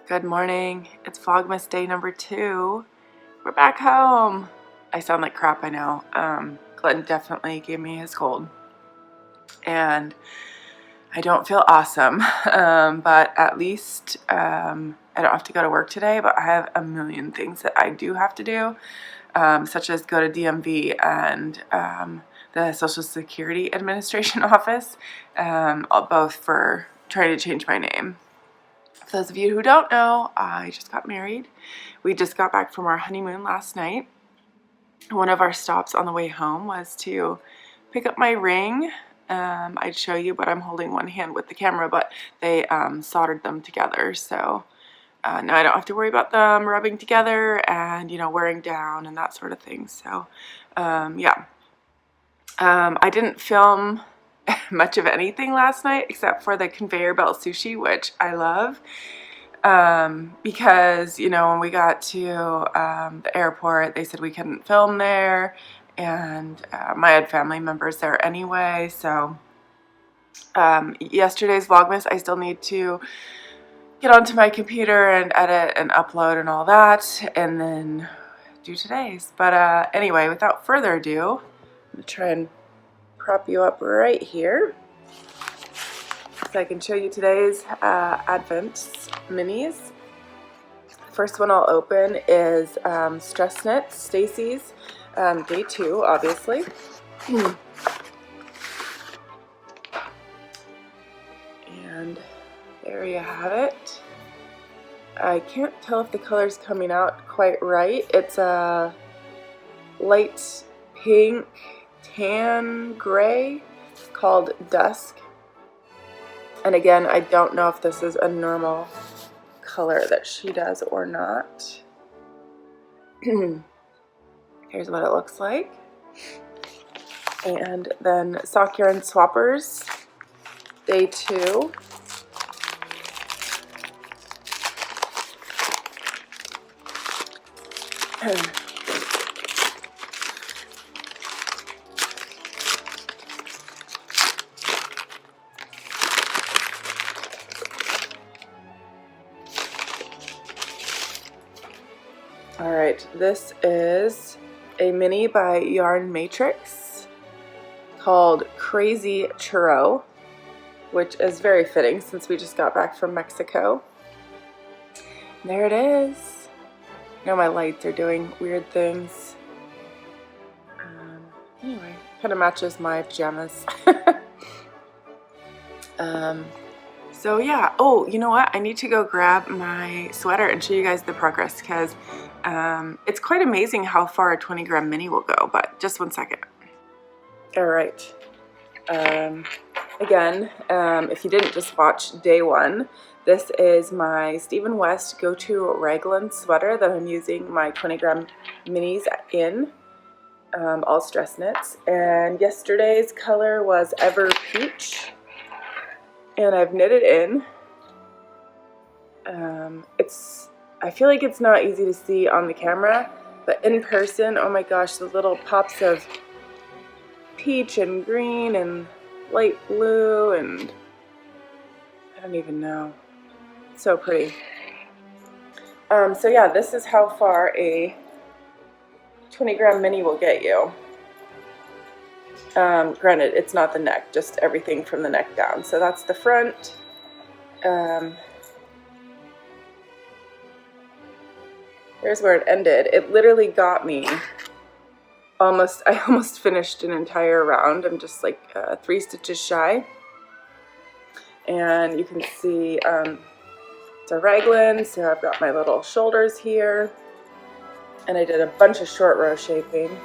Good morning. It's Vlogmas day number 2. We're back home. I sound like crap, I know. Glenn definitely gave me his cold. And I don't feel awesome. But at least I don't have to go to work today, but I have a million things that I do have to do, such as go to DMV and the Social Security Administration office, both for trying to change my name. For those of you who don't know, I just got married. We just got back from our honeymoon last night. One of our stops on the way home was to pick up my ring. I'd show you, but I'm holding one hand with the camera, but they soldered them together. So now I don't have to worry about them rubbing together and, you know, wearing down and that sort of thing. So, yeah. I didn't film much of anything last night except for the conveyor belt sushi, which I love, because, you know, when we got to the airport, they said we couldn't film there, and I had family members there anyway. So yesterday's Vlogmas, I still need to get onto my computer and edit and upload and all that, and then do today's. But anyway, without further ado, I'm gonna try and prop you up right here so I can show you today's Advent minis. First one I'll open is Stress Knits, Stacy's, day 2, obviously. And there you have it. I can't tell if the color's coming out quite right. It's a light pink, tan gray called Dusk. And again, I don't know if this is a normal color that she does or not. Here's what it looks like. And then Sock Yarn Swappers, day 2. Alright, this is a mini by Yarn Matrix called Crazy Churro, which is very fitting since we just got back from Mexico. There it is. I know my lights are doing weird things. Anyway, kind of matches my pajamas. So yeah, oh, you know what? I need to go grab my sweater and show you guys the progress, because it's quite amazing how far a 20 gram mini will go, but just one second. All right. Again, if you didn't just watch day 1, this is my Stephen West go-to raglan sweater that I'm using my 20 gram minis in, all stress knits. And yesterday's color was Ever Peach, and I've knit it in. I feel like it's not easy to see on the camera, but in person, oh my gosh, the little pops of peach and green and light blue, and I don't even know. It's so pretty. So yeah, this is how far a 20 gram mini will get you. Granted, it's not the neck, just everything from the neck down. So that's the front. Here's where it ended. It literally got me almost, I almost finished an entire round. I'm just like 3 stitches shy. And you can see it's a raglan, so I've got my little shoulders here. And I did a bunch of short row shaping.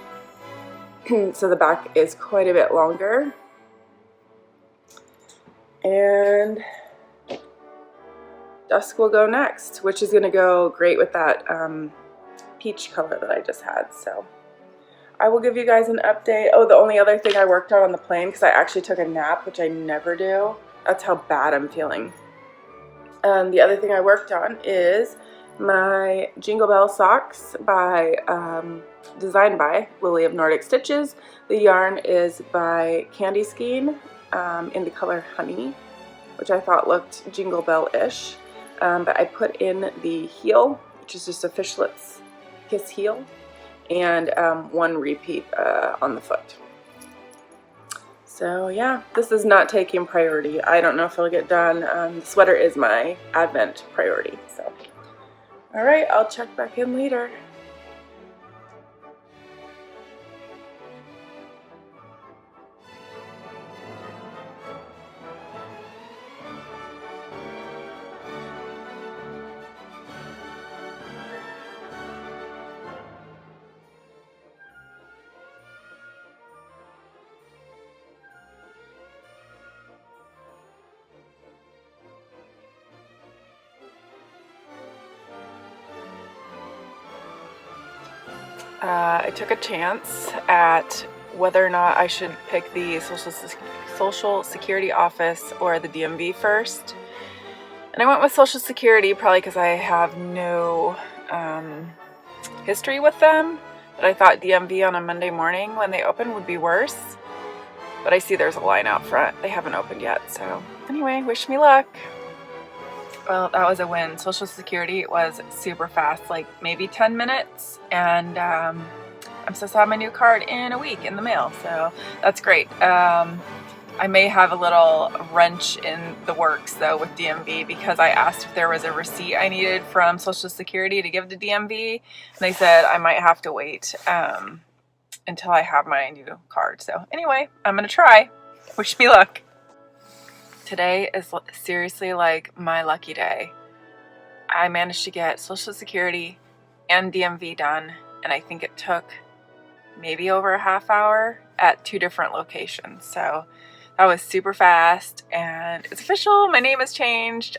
So the back is quite a bit longer. And Dusk will go next, which is going to go great with that peach color that I just had. So I will give you guys an update. Oh, the only other thing I worked on the plane, because I actually took a nap, which I never do. That's how bad I'm feeling. The other thing I worked on is my Jingle Bell socks by designed by Lily of Nordic Stitches. The yarn is by Candy Skein in the color Honey, which I thought looked Jingle Bell-ish. but I put in the heel, which is just a fishlets kiss heel, and one repeat on the foot. So yeah, this is not taking priority. I don't know if it'll get done. The sweater is my Advent priority. So, all right, I'll check back in later. I took a chance at whether or not I should pick the Social Security office or the DMV first. And I went with Social Security probably because I have no history with them. But I thought DMV on a Monday morning when they open would be worse. But I see there's a line out front. They haven't opened yet. So anyway, wish me luck. Well, that was a win. Social Security was super fast, like maybe 10 minutes. And I'm supposed to have my new card in a week in the mail. So that's great. I may have a little wrench in the works though with DMV because I asked if there was a receipt I needed from Social Security to give to DMV. And they said I might have to wait until I have my new card. So anyway, I'm going to try. Wish me luck. Today is seriously like my lucky day. I managed to get Social Security and DMV done, and I think it took maybe over a half hour at 2 different locations. So that was super fast, and it's official. My name has changed,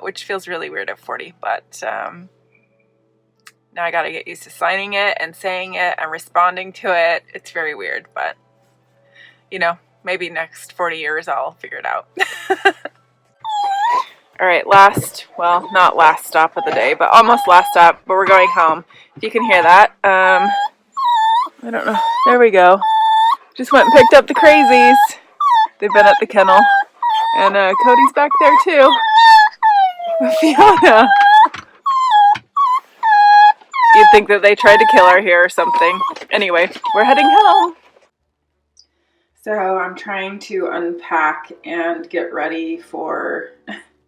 which feels really weird at 40, but now I gotta get used to signing it and saying it and responding to it. It's very weird, but you know, maybe next 40 years I'll figure it out. All right, not last stop of the day, but almost last stop, but we're going home. If you can hear that. I don't know. There we go. Just went and picked up the crazies. They've been at the kennel. And Cody's back there too. Fiona. You'd think that they tried to kill her here or something. Anyway, we're heading home. So I'm trying to unpack and get ready for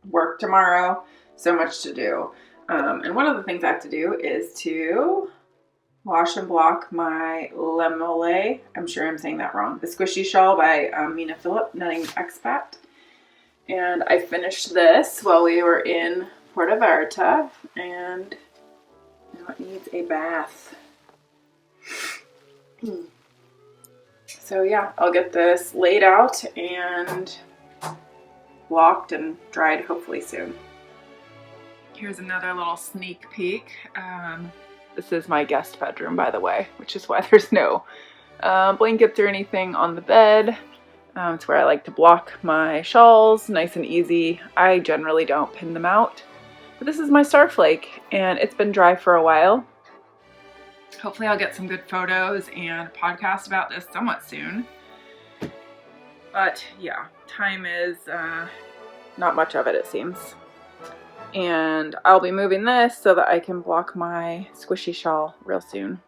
work tomorrow. So much to do. And one of the things I have to do is to wash and block my Olay. I'm sure I'm saying that wrong. The Squishy Shawl by Mina Phillip, Knitting Expat. And I finished this while we were in Puerto Vallarta. And now it needs a bath. So yeah, I'll get this laid out and blocked and dried hopefully soon. Here's another little sneak peek. This is my guest bedroom, by the way, which is why there's no blankets or anything on the bed. It's where I like to block my shawls, nice and easy. I generally don't pin them out. But this is my Starflake, and it's been dry for a while. Hopefully I'll get some good photos and a podcast about this somewhat soon. But yeah, time is not much of it, it seems. And I'll be moving this so that I can block my squishy shawl real soon.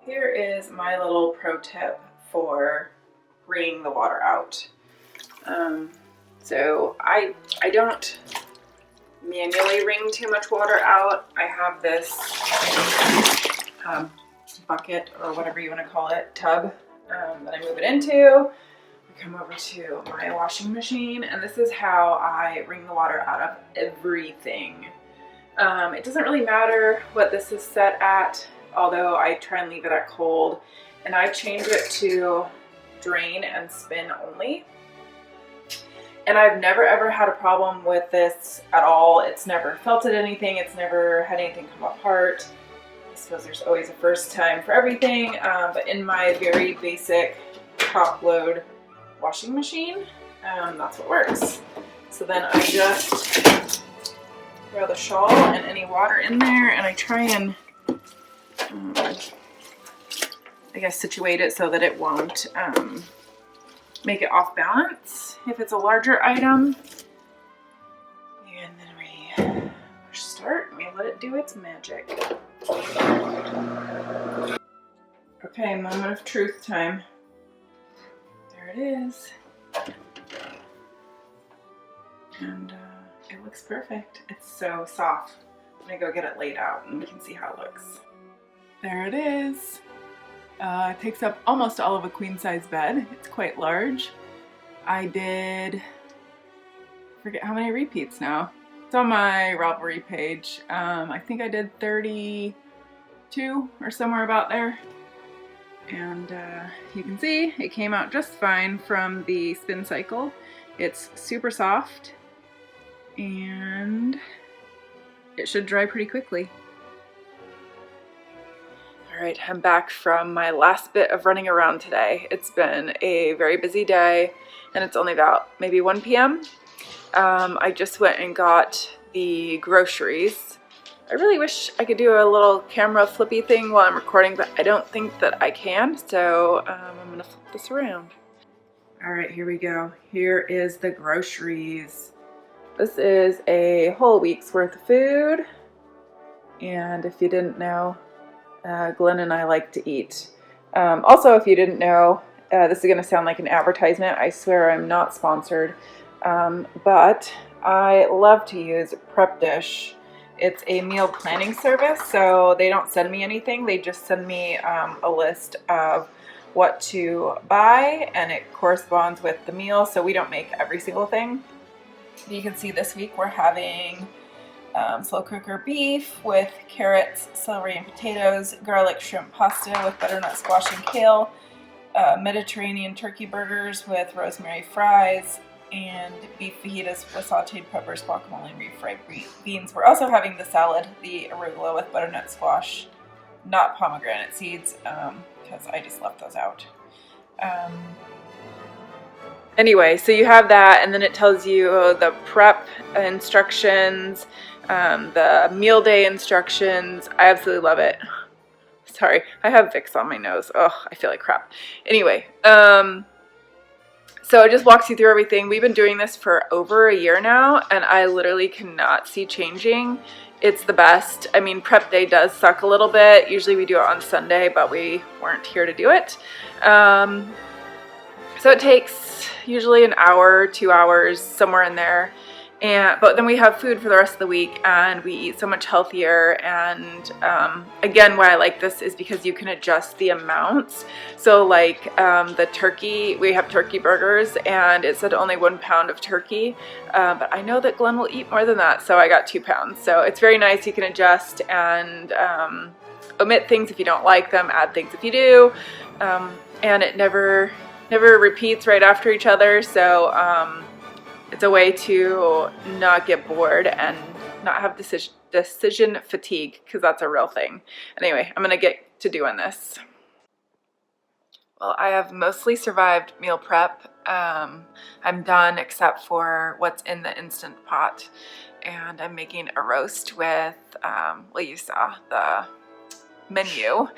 Here is my little pro tip for wringing the water out. So I don't manually wring too much water out. I have this bucket or whatever you want to call it, tub that I move it into. I come over to my washing machine, and this is how I wring the water out of everything. It doesn't really matter what this is set at, although I try and leave it at cold, and I change it to drain and spin only. And I've never ever had a problem with this at all. It's never felted anything. It's never had anything come apart. I suppose there's always a first time for everything. But in my very basic top load washing machine, that's what works. So then I just throw the shawl and any water in there, and I try and I guess situate it so that it won't make it off balance if it's a larger item. And apart and we let it do its magic. Okay, moment of truth time. There it is. And it looks perfect. It's so soft. I'm gonna go get it laid out and we can see how it looks. There it is. It takes up almost all of a queen size bed. It's quite large. I did, forget how many repeats now. It's on my Ravelry page. I think I did 32 or somewhere about there. And you can see it came out just fine from the spin cycle. It's super soft and it should dry pretty quickly. All right, I'm back from my last bit of running around today. It's been a very busy day and it's only about maybe 1 p.m. I just went and got the groceries. I really wish I could do a little camera flippy thing while I'm recording, but I don't think that I can, so I'm gonna flip this around. All right, here we go. Here is the groceries. This is a whole week's worth of food, and if you didn't know, Glenn and I like to eat. Also, if you didn't know, this is going to sound like an advertisement. I swear I'm not sponsored, but I love to use Prep Dish. It's a meal planning service, so they don't send me anything. They just send me a list of what to buy, and it corresponds with the meal, so we don't make every single thing. You can see this week we're having slow cooker beef with carrots, celery, and potatoes, garlic shrimp pasta with butternut squash and kale, Mediterranean turkey burgers with rosemary fries, and beef fajitas with sauteed peppers, guacamole, and refried beans. We're also having the salad, the arugula with butternut squash, not pomegranate seeds, because I just left those out. Anyway, so you have that, and then it tells you the prep instructions, the meal day instructions. I absolutely love it. Sorry, I have Vicks on my nose. Oh, I feel like crap. Anyway, so it just walks you through everything. We've been doing this for over a year now, and I literally cannot see changing. It's the best. I mean, prep day does suck a little bit. Usually we do it on Sunday, but we weren't here to do it. So it takes usually an hour, 2 hours, somewhere in there. But then we have food for the rest of the week and we eat so much healthier. And again, why I like this is because you can adjust the amounts. So like the turkey, we have turkey burgers and it said only 1 pound of turkey. But I know that Glenn will eat more than that, so I got 2 pounds. So it's very nice. You can adjust and omit things if you don't like them, add things if you do. And it never repeats right after each other. So it's a way to not get bored and not have decision fatigue, because that's a real thing. Anyway, I'm gonna get to doing this. Well, I have mostly survived meal prep. I'm done except for what's in the Instant Pot, and I'm making a roast with, well, you saw the menu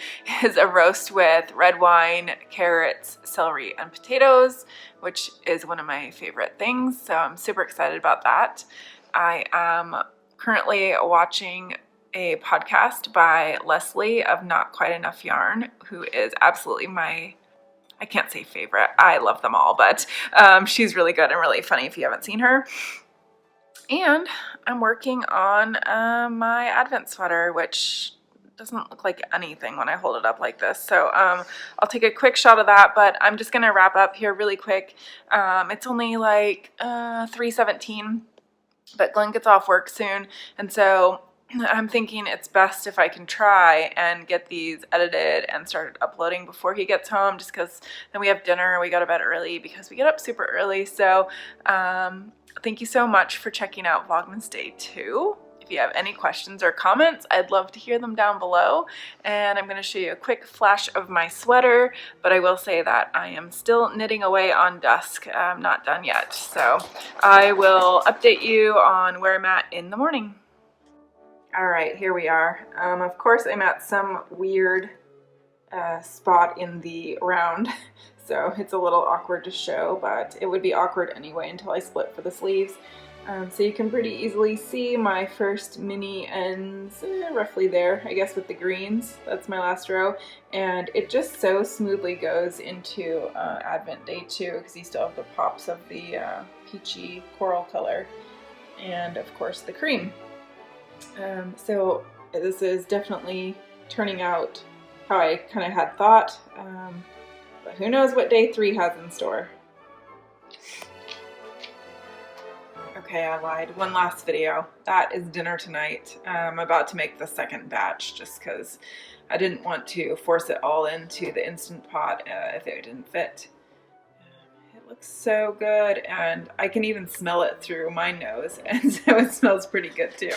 is a roast with red wine, carrots, celery, and potatoes, which is one of my favorite things, so I'm super excited about that. I am currently watching a podcast by Leslie of Not Quite Enough Yarn, who is absolutely my, I can't say favorite, I love them all, but she's really good and really funny if you haven't seen her. And I'm working on my Advent sweater, which doesn't look like anything when I hold it up like this. So I'll take a quick shot of that, but I'm just gonna wrap up here really quick. It's only like 3:17, but Glenn gets off work soon, and so I'm thinking it's best if I can try and get these edited and started uploading before he gets home, just because then we have dinner and we go to bed early because we get up super early. So thank you so much for checking out Vlogmas Day 2. If you have any questions or comments, I'd love to hear them down below. And I'm going to show you a quick flash of my sweater, but I will say that I am still knitting away on dusk. I'm not done yet. So I will update you on where I'm at in the morning. All right, here we are. Of course, I'm at some weird spot in the round, so it's a little awkward to show, but it would be awkward anyway until I split for the sleeves. So you can pretty easily see my first mini ends roughly there, I guess, with the greens. That's my last row. And it just so smoothly goes into Advent Day 2 because you still have the pops of the peachy coral color and, of course, the cream. So this is definitely turning out how I kind of had thought. But who knows what Day 3 has in store. Okay, I lied. One last video. That is dinner tonight. I'm about to make the second batch just because I didn't want to force it all into the Instant Pot if it didn't fit. It looks so good, and I can even smell it through my nose, and so it smells pretty good too.